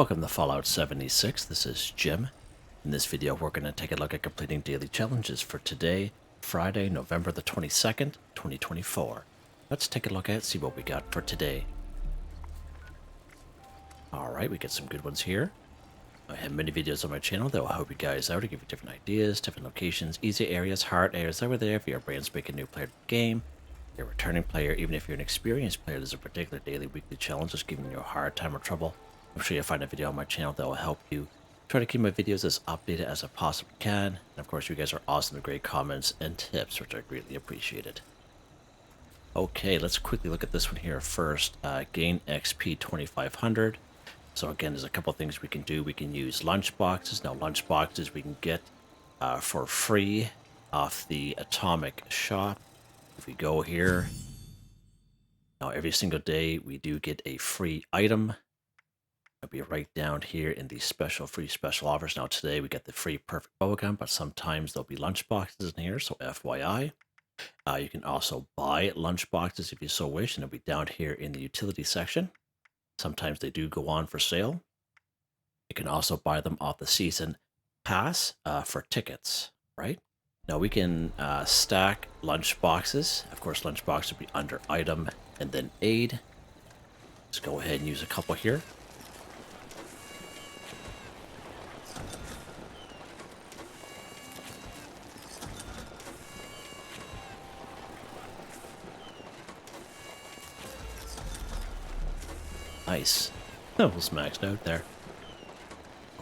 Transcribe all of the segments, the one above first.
Welcome to Fallout 76. This is Jim. In this video, we're going to take a look at completing daily challenges for today, Friday, November the 22nd, 2024. Let's take a look at see what we got for today. Alright, we get some good ones here. I have many videos on my channel that will help you guys out to give you different ideas, different locations, easy areas, hard areas over there if you're a brand spanking new player to the game. You're a returning player, even if you're an experienced player, there's a particular daily, weekly challenge that's giving you a hard time or trouble. I'm sure you'll find a video on my channel that will help you. Try to keep my videos as updated as I possibly can. And of course, you guys are awesome with great comments and tips, which I greatly appreciated. Okay, let's quickly look at this one here first. Gain XP 2500. So again, there's a couple things we can do. We can use lunch boxes. Now, lunch boxes we can get for free off the Atomic Shop. If we go here, now every single day we do get a free item. It'll be right down here in the free special offers. Now today we get the free perfect bubblegum, but sometimes there'll be lunch boxes in here, so FYI. You can also buy lunch boxes if you so wish, and it'll be down here in the utility section. Sometimes they do go on for sale. You can also buy them off the season pass for tickets, right? Now we can stack lunch boxes. Of course, lunch box would be under item and then aid. Let's go ahead and use a couple here. Nice. That was maxed out there.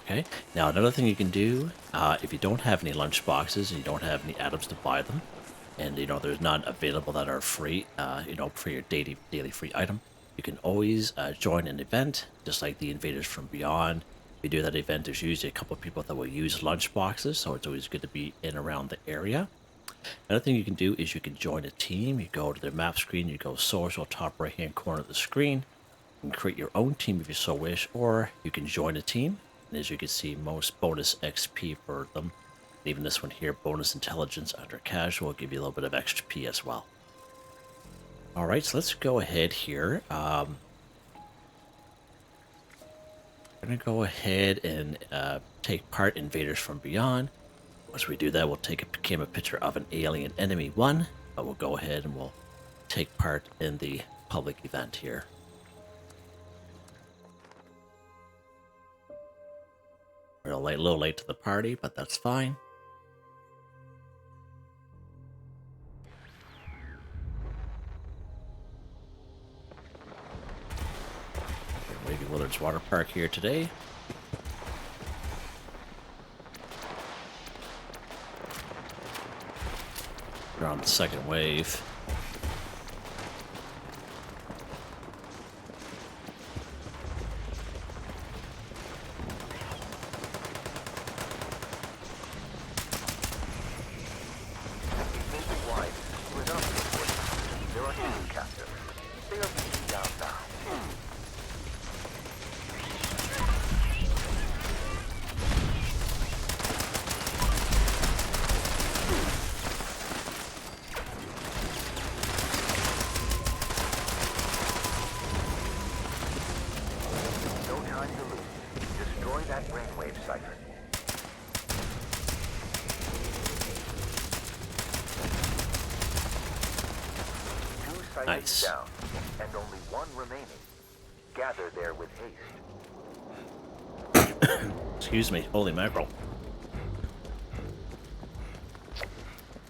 Okay, now another thing you can do, if you don't have any lunch boxes and you don't have any items to buy them, and there's none available that are free, for your daily free item, you can always join an event, just like the Invaders from Beyond. If you do that event, there's usually a couple of people that will use lunch boxes, so it's always good to be in around the area. Another thing you can do is you can join a team. You go to the map screen, you go social, top right hand corner of the screen. You can create your own team if you so wish, or you can join a team. And as you can see, most bonus XP for them. Even this one here, bonus intelligence under casual, will give you a little bit of XP as well. Alright, so let's go ahead here. I'm going to go ahead and take part in Invaders from Beyond. Once we do that, we'll take a picture of an alien enemy 1. But we'll go ahead and we'll take part in the public event here. We're a little late to the party, but that's fine. Wavy Willard's Water Park here today. We're on the second wave. Nice. Down, and only one remaining. Gather there with haste. Excuse me, holy mackerel.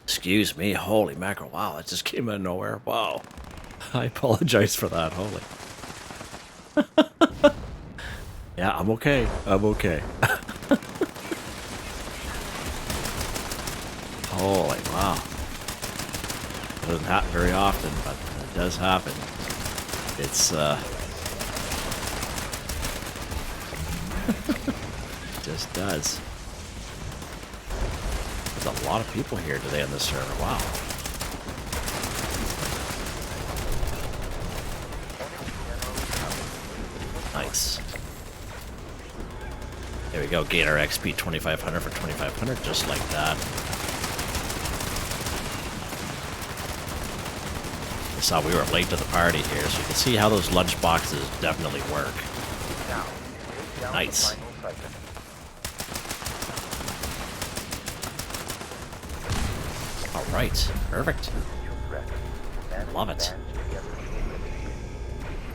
Excuse me, holy mackerel. Wow, that just came out of nowhere. Wow. I apologize for that, holy. Yeah, I'm okay. I'm okay. Holy wow. Doesn't happen very often, but it does happen. It's it just does. There's a lot of people here today on this server. Wow. Nice. There we go. Gain our XP 2500 for 2500, just like that. I saw we were late to the party here, so you can see how those lunch boxes definitely work. Now, take Down Nice. the final segment. All right, perfect. Your threat. And Love it. advance together swiftly.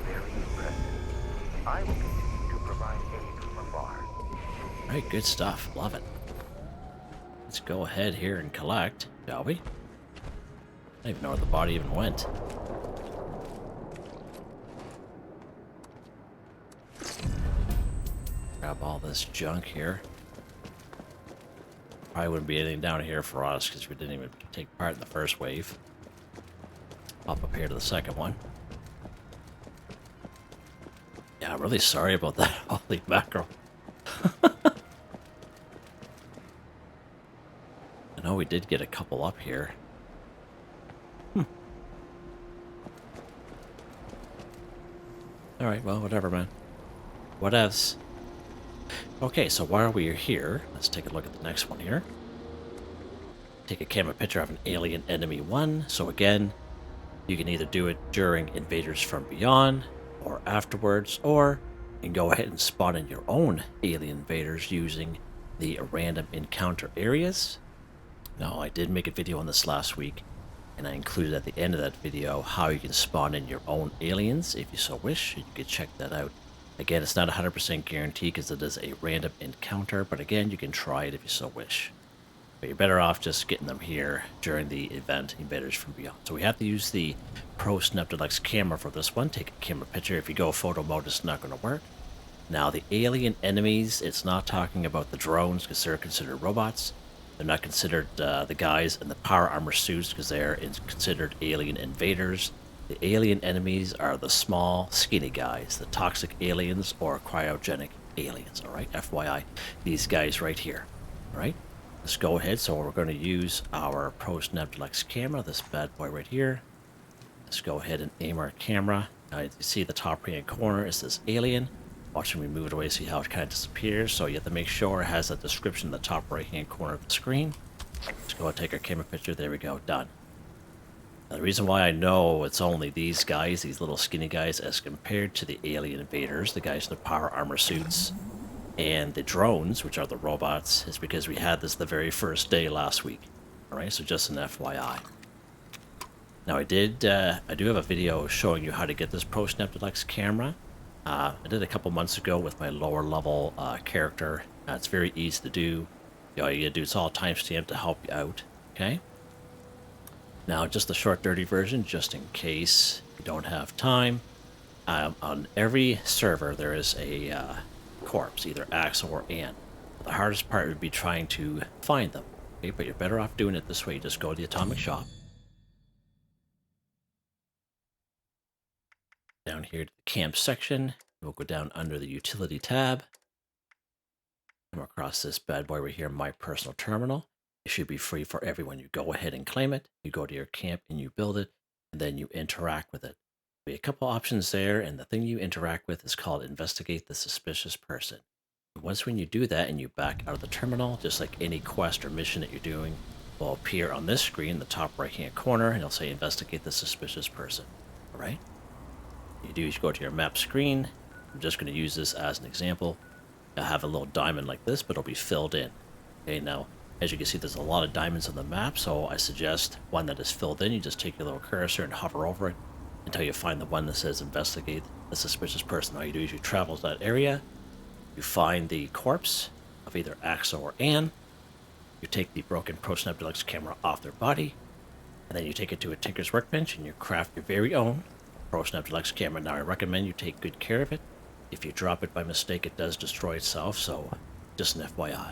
Very impressive. I will continue to provide aid from afar. All right, good stuff. Love it. Let's go ahead here and collect, shall we? I don't even know where the body even went. Grab all this junk here. Probably wouldn't be anything down here for us because we didn't even take part in the first wave. Hop up here to the second one. Yeah, I'm really sorry about that. Holy mackerel. I know we did get a couple up here. Alright, well, whatever, man. What else? Okay, so while we are here, let's take a look at the next one here. Take a camera picture of an alien enemy 1. So again, you can either do it during Invaders from Beyond, or afterwards, or you can go ahead and spawn in your own alien invaders using the random encounter areas. Now, I did make a video on this last week, and I included at the end of that video how you can spawn in your own aliens if you so wish. You can check that out. Again, it's not 100% guaranteed because it is a random encounter, but again, you can try it if you so wish. But you're better off just getting them here during the event Invaders from Beyond. So we have to use the Pro Snap Deluxe camera for this one. Take a camera picture. If you go photo mode, it's not going to work. Now, the alien enemies, it's not talking about the drones because they're considered robots. They're not considered the guys in the power armor suits because they're considered alien invaders. The alien enemies are the small, skinny guys, the toxic aliens or cryogenic aliens, alright? FYI, these guys right here, alright? Let's go ahead. So we're going to use our Pro Snap Deluxe camera, this bad boy right here. Let's go ahead and aim our camera. Now you see the top right hand corner is this alien. Watch me move it away, see how it kind of disappears. So you have to make sure it has a description in the top right hand corner of the screen. Let's go and take our camera picture. There we go, done. Now, the reason why I know it's only these guys, these little skinny guys, as compared to the alien invaders, the guys in the power armor suits, and the drones, which are the robots, is because we had this the very first day last week. Alright, so just an FYI. Now I do have a video showing you how to get this Pro Snap Deluxe camera. I did a couple months ago with my lower level character. It's very easy to do. All you gotta do, it's all timestamped to help you out. Okay? Now, just the short, dirty version, just in case you don't have time. On every server, there is a corpse, either Axel or Ann. The hardest part would be trying to find them. Okay, but you're better off doing it this way. Just go to the atomic shop. Down here to the camp section. We'll go down under the utility tab. Come across this bad boy right here, my personal terminal. It should be free for everyone. You go ahead and claim it. You go to your camp and you build it, and then you interact with it. There'll be a couple options there, and the thing you interact with is called Investigate the Suspicious Person. Once when you do that and you back out of the terminal, just like any quest or mission that you're doing will appear on this screen in the top right hand corner, and it'll say Investigate the Suspicious Person. All right? What you do is you go to your map screen. I'm just going to use this as an example. I'll have a little diamond like this, but it'll be filled in. Okay, now, as you can see, there's a lot of diamonds on the map, so I suggest one that is filled in. You just take your little cursor and hover over it until you find the one that says Investigate the Suspicious Person. All you do is you travel to that area, you find the corpse of either Axel or Ann, you take the broken Pro Snap Deluxe camera off their body, and then you take it to a tinker's workbench and you craft your very own Pro Snap Deluxe camera. Now, I recommend you take good care of it. If you drop it by mistake, it does destroy itself, so just an FYI.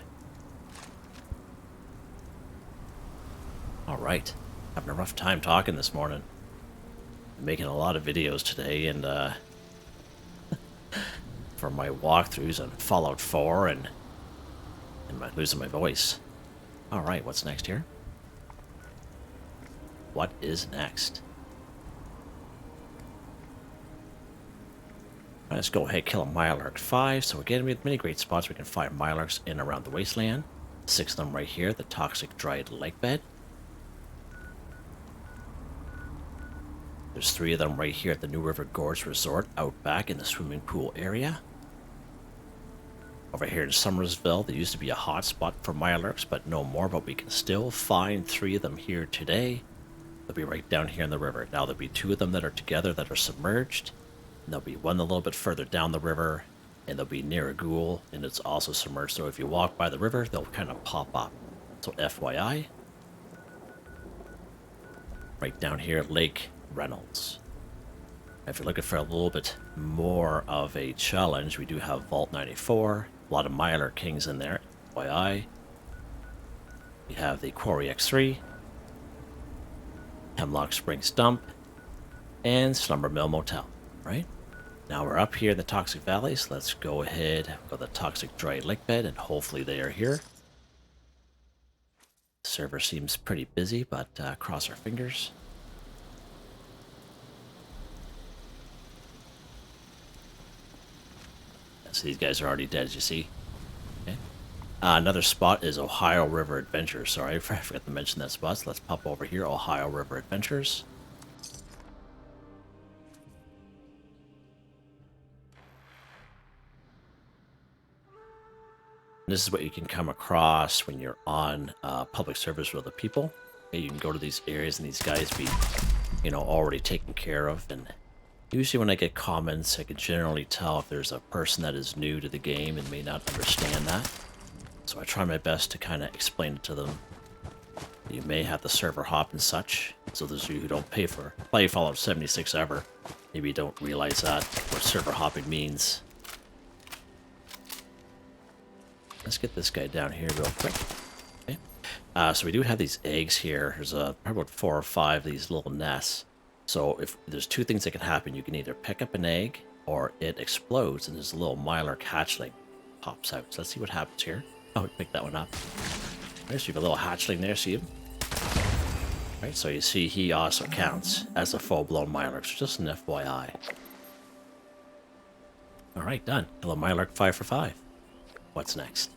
Alright, having a rough time talking this morning. I'm making a lot of videos today, and for my walkthroughs on Fallout 4 and losing my voice. Alright, what's next here? What is next? Let's go ahead and kill a Mirelurk 5. So again, we have many great spots we can find Mirelurks in around the wasteland. 6 of them right here, the toxic dried lake bed. There's 3 of them right here at the New River Gorge Resort out back in the swimming pool area. Over here in Summersville, there used to be a hotspot for Mirelurks, but no more, but we can still find 3 of them here today. They'll be right down here in the river. Now there'll be 2 of them that are together that are submerged. And there'll be one a little bit further down the river, and they'll be near a ghoul, and it's also submerged. So if you walk by the river, they'll kind of pop up. So FYI. Right down here, Lake Reynolds. If you're looking for a little bit more of a challenge, we do have Vault 94. A lot of Mirelurk Kings in there, FYI. We have the Quarry X3, Hemlock Springs Dump, and Slumber Mill Motel, right? Now we're up here in the Toxic Valleys. Let's go ahead, go to the Toxic Dry Lake Bed, and hopefully they are here. The server seems pretty busy, but cross our fingers. So these guys are already dead, as you see. Okay. Another spot is Ohio River Adventures. Sorry, I forgot to mention that spot. So let's pop over here, Ohio River Adventures. And this is what you can come across when you're on public service with other people. Okay, you can go to these areas and these guys be, already taken care of. And usually when I get comments, I can generally tell if there's a person that is new to the game and may not understand that. So I try my best to kind of explain it to them. You may have the server hop and such. So those of you who don't play Fallout 76 ever, maybe you don't realize that, what server hopping means. Let's get this guy down here real quick. Okay. So we do have these eggs here. There's probably about 4 or 5 of these little nests. So if there's 2 things that can happen, you can either pick up an egg or it explodes and there's a little Mirelurk hatchling pops out. So let's see what happens here. Oh, we picked that one up. There's you have a little hatchling there, see him? Right, so you see he also counts as a full-blown Mirelurk, so just an FYI. Alright, done. Hello Mirelurk 5 for 5. What's next?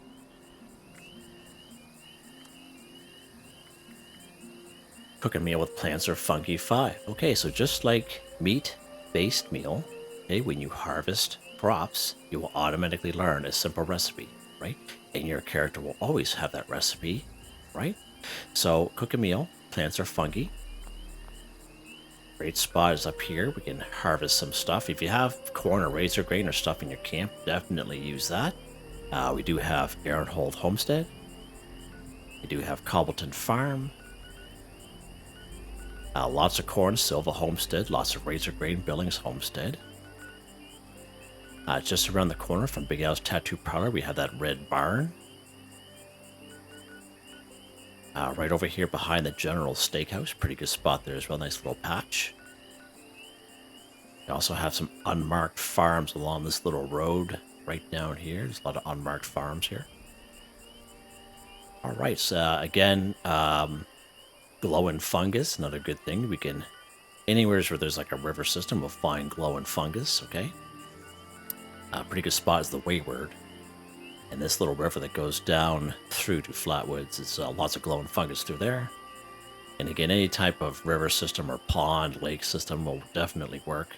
Cook a meal with plants or fungi 5. Okay, so just like meat-based meal, okay, when you harvest crops, you will automatically learn a simple recipe, right? And your character will always have that recipe, right? So cook a meal, plants or fungi. Great spot is up here. We can harvest some stuff. If you have corn or razor grain or stuff in your camp, definitely use that. We do have Aaronhold Homestead. We do have Cobbleton Farm. Lots of corn, Silva Homestead. Lots of razor grain, Billings Homestead. Just around the corner from Big Al's Tattoo Parlor, we have that red barn. Right over here behind the General Steakhouse. Pretty good spot there as well. Nice little patch. We also have some unmarked farms along this little road right down here. There's a lot of unmarked farms here. Alright, so again, glowing fungus, another good thing. We can, anywhere where there's like a river system, we'll find glowing fungus, okay? Pretty good spot is the Wayward. And this little river that goes down through to Flatwoods, is lots of glowing fungus through there. And again, any type of river system or pond, lake system will definitely work.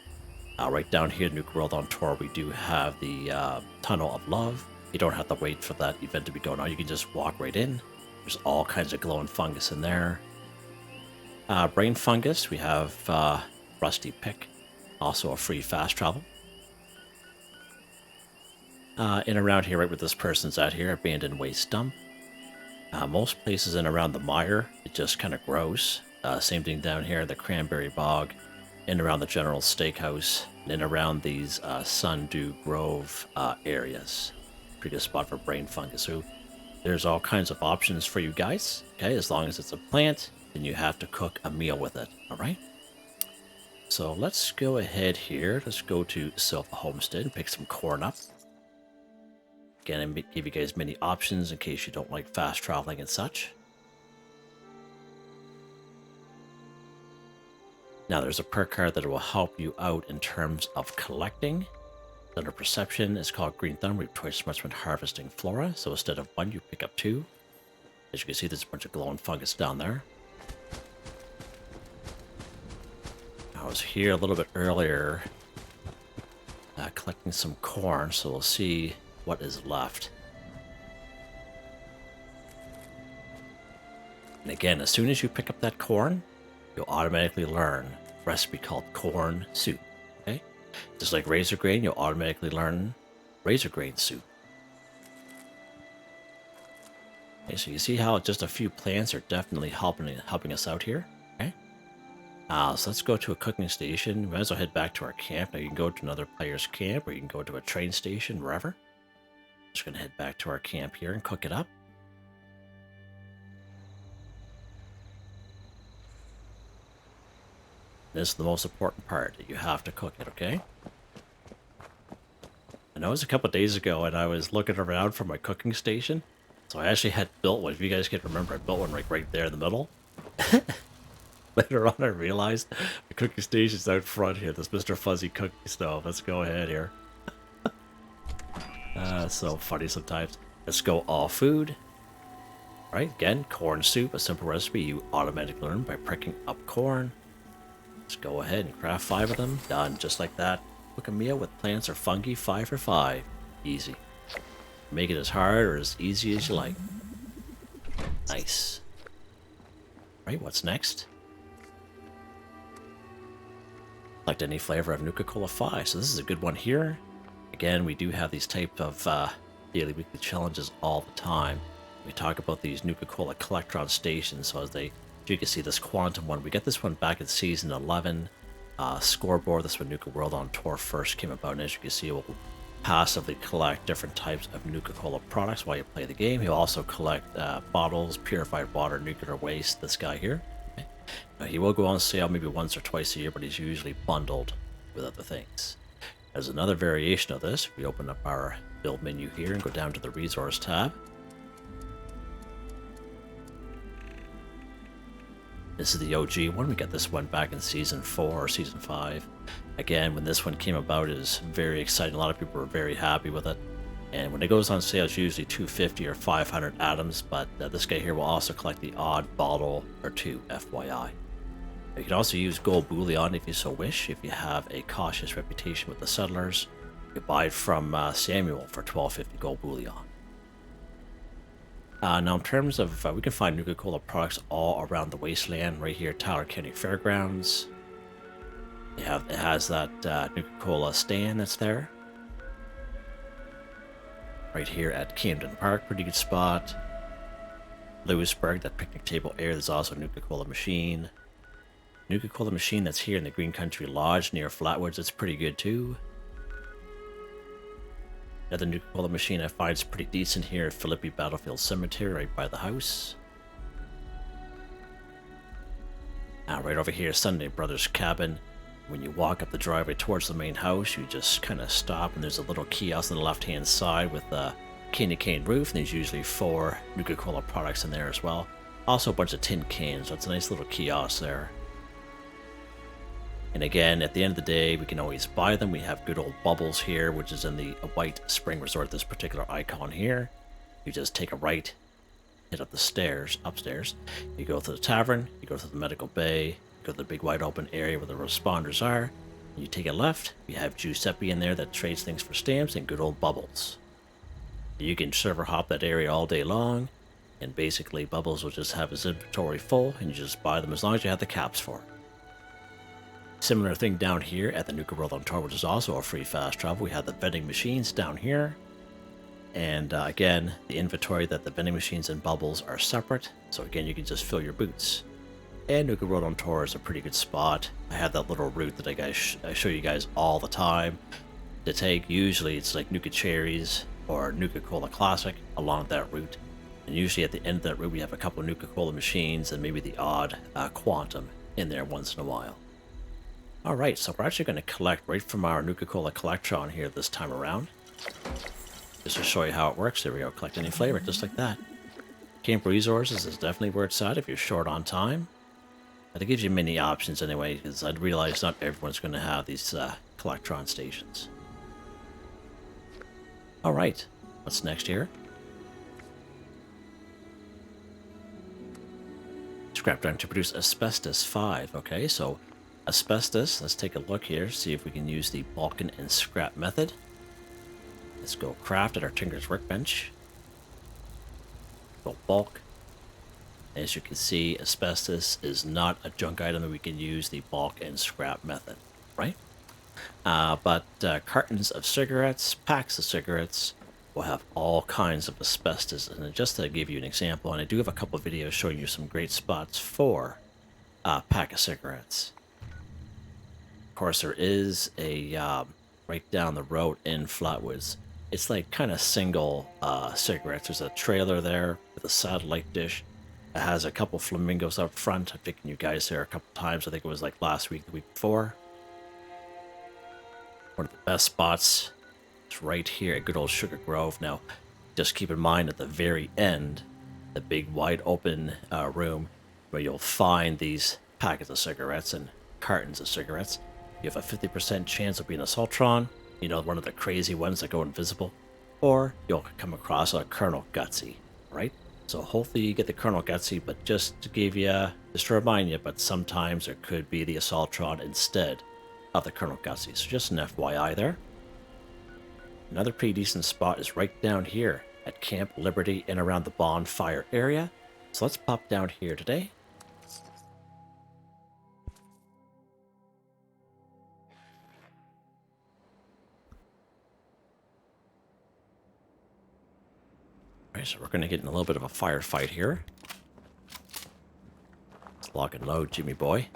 Right down here, Nuke World on Tour, we do have the Tunnel of Love. You don't have to wait for that event to be going on. You can just walk right in. There's all kinds of glowing fungus in there. Brain fungus, we have Rusty Pick, also a free fast travel. In around here, right where this person's at here, Abandoned Waste Dump. Most places in around the mire, it just kind of grows. Same thing down here, the Cranberry Bog, in around the General Steakhouse, and in around these Sundew Grove areas. Pretty good spot for brain fungus. So there's all kinds of options for you guys. Okay, as long as it's a plant, then you have to cook a meal with it. All right. So let's go ahead here. Let's go to Silva Homestead and pick some corn up. Again, I give you guys many options in case you don't like fast traveling and such. Now there's a perk card that will help you out in terms of collecting. Under Perception, it's called Green Thumb. We've twice as much when harvesting flora. So instead of 1, you pick up 2. As you can see, there's a bunch of glowing fungus down there. I was here a little bit earlier collecting some corn, so we'll see what is left. And again, as soon as you pick up that corn, you'll automatically learn a recipe called corn soup. Okay? Just like razor grain, you'll automatically learn razor grain soup. Okay, so you see how just a few plants are definitely helping us out here. Okay? So let's go to a cooking station. We might as well head back to our camp. Now you can go to another player's camp, or you can go to a train station, wherever. Just gonna head back to our camp here and cook it up. This is the most important part, that you have to cook it, okay? I know it was a couple days ago and I was looking around for my cooking station. So I actually had built one. If you guys can remember, I built one like right there in the middle. Later on I realized the cooking station's out front here. This Mr. Fuzzy cooking stove. Let's go ahead here. So funny sometimes. Let's go all food. Alright, again, corn soup, a simple recipe you automatically learn by pricking up corn. Let's go ahead and craft 5 of them. Done, just like that. Cook a meal with plants or fungi, 5 for 5. Easy. Make it as hard or as easy as you like. Nice. Right, what's next? Select any flavor of Nuka-Cola 5. So this is a good one here. Again, we do have these type of daily, weekly challenges all the time. We talk about these Nuka-Cola collectron stations. So as you can see, this quantum one, we get this one back in season 11. Scoreboard, this is when Nuka World on Tour first came about, and as you can see, it will passively collect different types of Nuka-Cola products while you play the game. He'll also collect bottles, purified water, nuclear waste, this guy here. Okay. Now, he will go on sale maybe once or twice a year, but he's usually bundled with other things. As another variation of this, we open up our build menu here and go down to the resource tab. This is the OG one. We got this one back in Season 4 or Season 5. Again, when this one came about, it was very exciting. A lot of people were very happy with it. And when it goes on sale, it's usually 250 or 500 atoms, but this guy here will also collect the odd bottle or 2, FYI. You can also use gold bullion if you so wish. If you have a cautious reputation with the settlers, you buy it from Samuel for 1250 gold bullion. Now, in terms of, we can find Nuka-Cola products all around the wasteland, right here at Tyler County Fairgrounds. It has that Nuka-Cola stand that's there. Right here at Camden Park, pretty good spot. Lewisburg, that picnic table area, there's also a Nuka-Cola machine. Nuka-Cola machine that's here in the Green Country Lodge near Flatwoods, it's pretty good too. Another Nuka-Cola machine I find is pretty decent here at Philippi Battlefield Cemetery, right by the house. Right over here, Sunday Brothers Cabin. When you walk up the driveway towards the main house, you just kind of stop, and there's a little kiosk on the left-hand side with a candy cane roof, and there's usually 4 Nuka-Cola products in there as well. Also a bunch of tin cans, so it's a nice little kiosk there. And again, at the end of the day, we can always buy them. We have good old Bubbles here, which is in the White Spring Resort, this particular icon here. You just take a right, head up the stairs, upstairs. You go to the tavern, you go to the medical bay, you go to the big wide open area where the responders are. You take a left, you have Giuseppe in there that trades things for stamps and good old Bubbles. You can server hop that area all day long, and basically Bubbles will just have his inventory full, and you just buy them as long as you have the caps for it. Similar thing down here at the Nuka World on Tour, which is also a free fast travel. We have the vending machines down here. And again, the inventory that the vending machines and Bubbles are separate. So again, you can just fill your boots. And Nuka World on Tour is a pretty good spot. I have that little route that I show you guys all the time to take. Usually it's like Nuka Cherries or Nuka-Cola Classic along that route. And usually at the end of that route, we have a couple of Nuka-Cola machines and maybe the odd Quantum in there once in a while. Alright, so we're actually going to collect right from our Nuka-Cola Collectron here this time around. Just to show you how it works. There we go, collect any flavor, just like that. Camp Resources is definitely where it's at if you're short on time. But it gives you many options anyway, because I realize not everyone's going to have these Collectron stations. Alright, what's next here? Scrap time to produce Asbestos 5. Okay, so Asbestos, let's take a look here, see if we can use the Balkan and Scrap method. Let's go craft at our Tinker's Workbench. Go bulk. As you can see, asbestos is not a junk item that we can use the bulk and scrap method, right? But cartons of cigarettes, packs of cigarettes, will have all kinds of asbestos. And just to give you an example, and I do have a couple of videos showing you some great spots for a pack of cigarettes. Of course, there is a right down the road in Flatwoods. It's like kind of single cigarettes. There's a trailer there with a satellite dish. It has a couple flamingos up front. I've taken you guys there a couple times. I think it was like last week, the week before. One of the best spots is right here at good old Sugar Grove. Now, just keep in mind at the very end, the big wide open room where you'll find these packets of cigarettes and cartons of cigarettes. You have a 50% chance of being a Assaultron, you know, one of the crazy ones that go invisible, or you'll come across a Colonel Gutsy, right? So hopefully you get the Colonel Gutsy, but just to remind you, but sometimes there could be the Assaultron instead of the Colonel Gutsy. So just an FYI there. Another pretty decent spot is right down here at Camp Liberty and around the bonfire area. So let's pop down here today. Alright, so we're going to get in a little bit of a firefight here. Let's lock and load, Jimmy boy.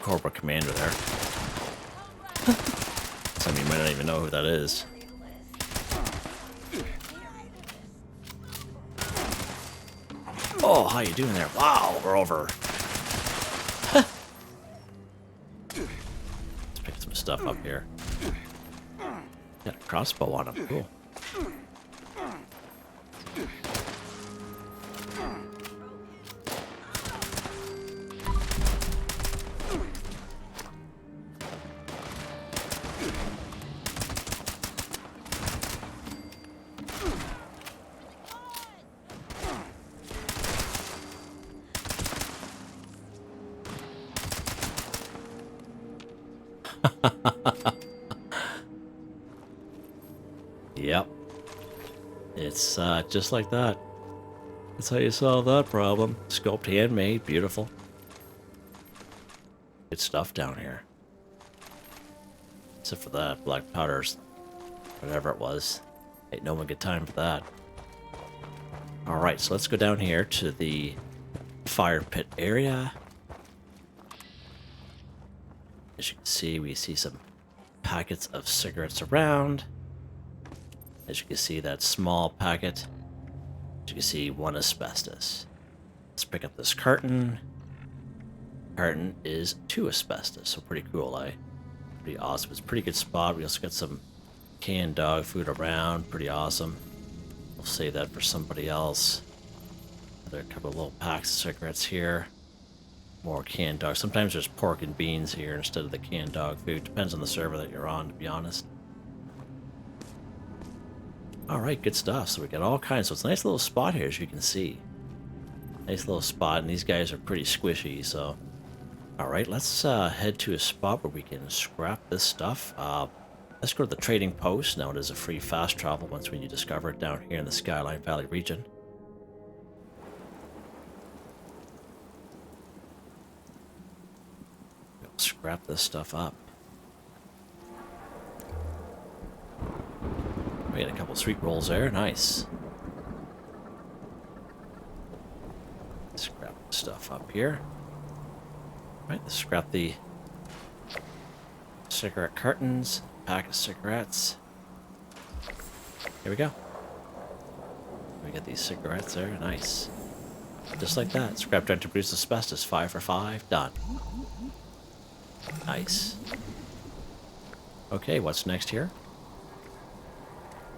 Cobra Commander there. Some of you might not even know who that is. Oh, how you doing there? Wow, we're over. Let's pick some stuff up here. Got a crossbow on him. Cool. Yep. It's just like that. That's how you solve that problem. Sculpt, handmade, beautiful. Good stuff down here. Except for that black powders, whatever it was. Ain't no one got time for that. Alright, so let's go down here to the fire pit area. As you can see, we see some packets of cigarettes around. As you can see, that small packet. As you can see, one asbestos. Let's pick up this carton. Carton is 2 asbestos, so pretty cool, eh? Pretty awesome. It's a pretty good spot. We also got some canned dog food around. Pretty awesome. We'll save that for somebody else. Another couple of little packs of cigarettes here. More canned dog. Sometimes there's pork and beans here instead of the canned dog food. Depends on the server that you're on, to be honest. Alright, good stuff. So we got all kinds. So it's a nice little spot here, as you can see. Nice little spot, and these guys are pretty squishy, so... Alright, let's head to a spot where we can scrap this stuff. Let's go to the trading post. Now it is a free fast travel once when you discover it down here in the Skyline Valley region. We'll scrap this stuff up. We had a couple sweet rolls there. Nice. Scrap the stuff up here. Right, let's scrap the cigarette cartons, pack of cigarettes. Here we go. We get these cigarettes there. Nice. Just like that. Scrap drive to produce asbestos. 5 for 5. Done. Nice. Okay, what's next here?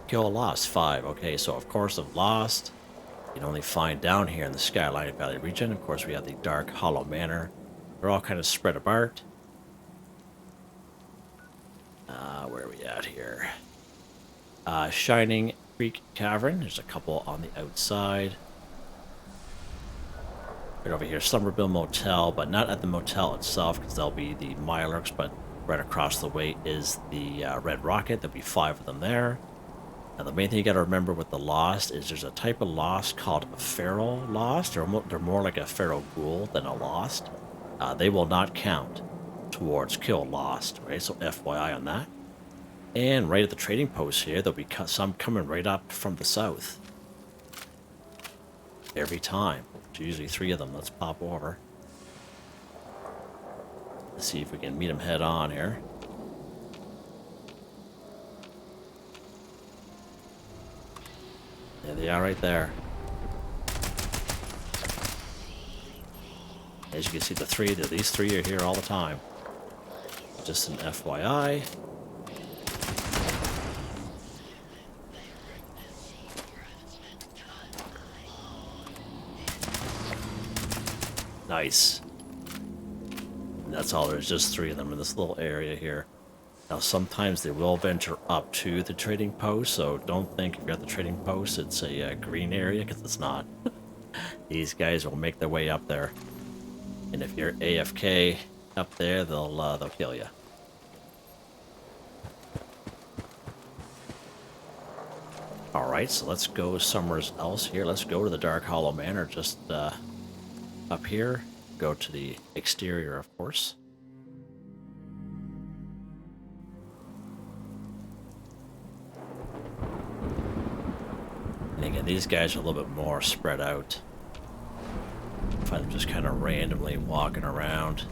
Kill a Lost 5. Okay, so of course of Lost, you can only find down here in the Skyline Valley region. Of course, we have the Dark Hollow Manor. They're all kind of spread apart. Where are we at here? Shining Creek Cavern. There's a couple on the outside. Right over here, Somerville Motel, but not at the motel itself, because there'll be the Mirelurks, but right across the way is the Red Rocket. There'll be 5 of them there. Now, the main thing you got to remember with the Lost is there's a type of Lost called a Feral Lost, or they're more like a Feral Ghoul than a Lost. They will not count towards Kill Lost, right? So FYI on that. And right at the trading post here, there'll be some coming right up from the south. Every time. There's usually 3 of them. Let's pop over. Let's see if we can meet them head on here. There they are right there. As you can see, these 3 are here all the time. Just an FYI. Nice. And that's all. There's just 3 of them in this little area here. Now, sometimes they will venture up to the trading post, so don't think if you're at the trading post it's a green area, because it's not. These guys will make their way up there. And if you're AFK up there, they'll kill you. Alright, so let's go somewhere else here. Let's go to the Dark Hollow Manor, just up here. Go to the exterior, of course. And again, these guys are a little bit more spread out. I find them just kind of randomly walking around.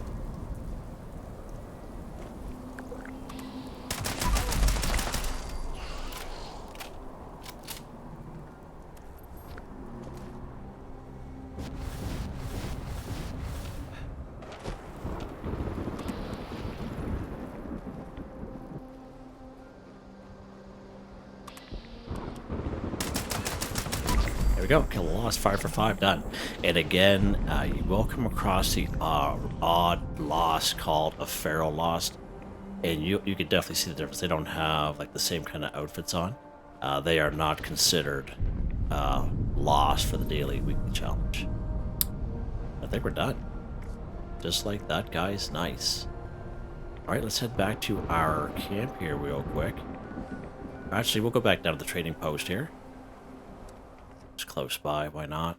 There we go. Kill a Lost, 5 for 5, done. And again, you will come across the odd Lost called a Feral Lost. And you could definitely see the difference. They don't have like the same kind of outfits on. They are not considered Lost for the daily weekly challenge. I think we're done. Just like that, guys. Nice. Alright, let's head back to our camp here real quick. Actually, we'll go back down to the trading post here. It's close by, why not?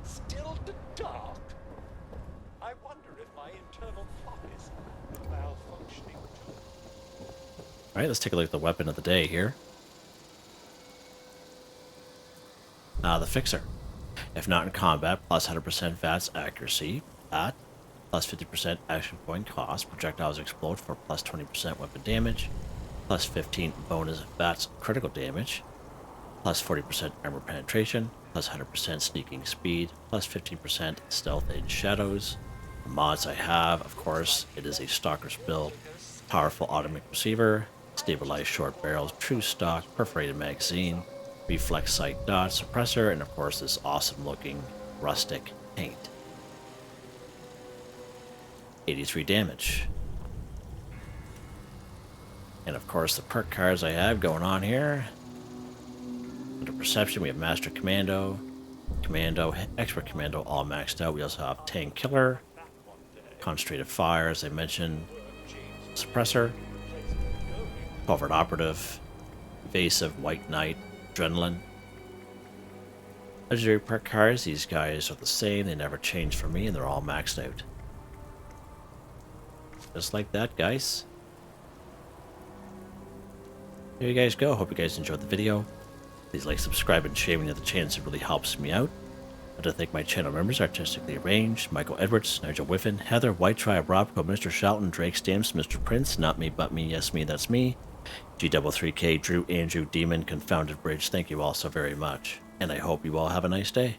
Still dark. I wonder if my internal clock is malfunctioning too. Alright, let's take a look at the weapon of the day here. The Fixer. If not in combat, plus 100% VATS accuracy at plus 50% action point cost. Projectiles explode for plus 20% weapon damage, plus 15 bonus VATS critical damage, plus 40% armor penetration, plus 100% sneaking speed, plus 15% stealth in shadows. The mods I have, of course, it is a Stalker's build, powerful automatic receiver, stabilized short barrels, true stock, perforated magazine, reflex sight dot, suppressor, and of course this awesome looking rustic paint. 83 damage. And of course the perk cards I have going on here. Under perception we have Master Commando, Commando, Expert Commando all maxed out. We also have Tank Killer, Concentrated Fire as I mentioned, Suppressor, Covert Operative, Evasive, White Knight, Adrenaline. Legendary perk cards, these guys are the same, they never change for me and they're all maxed out. Just like that, guys. There you guys go. Hope you guys enjoyed the video. Please like, subscribe, and share when you have the chance. It really helps me out. I'd like to thank my channel members, Artistically Arranged, Michael Edwards, Nigel Wiffen, Heather, Whitetribe, Robco, Mr. Shelton, Drake Stamps, Mr.Prince, Not Me But Me, Yes Me, That's Me, G33K, Drew, Andrew, Demon, Confoundedbridge, thank you all so very much. And I hope you all have a nice day.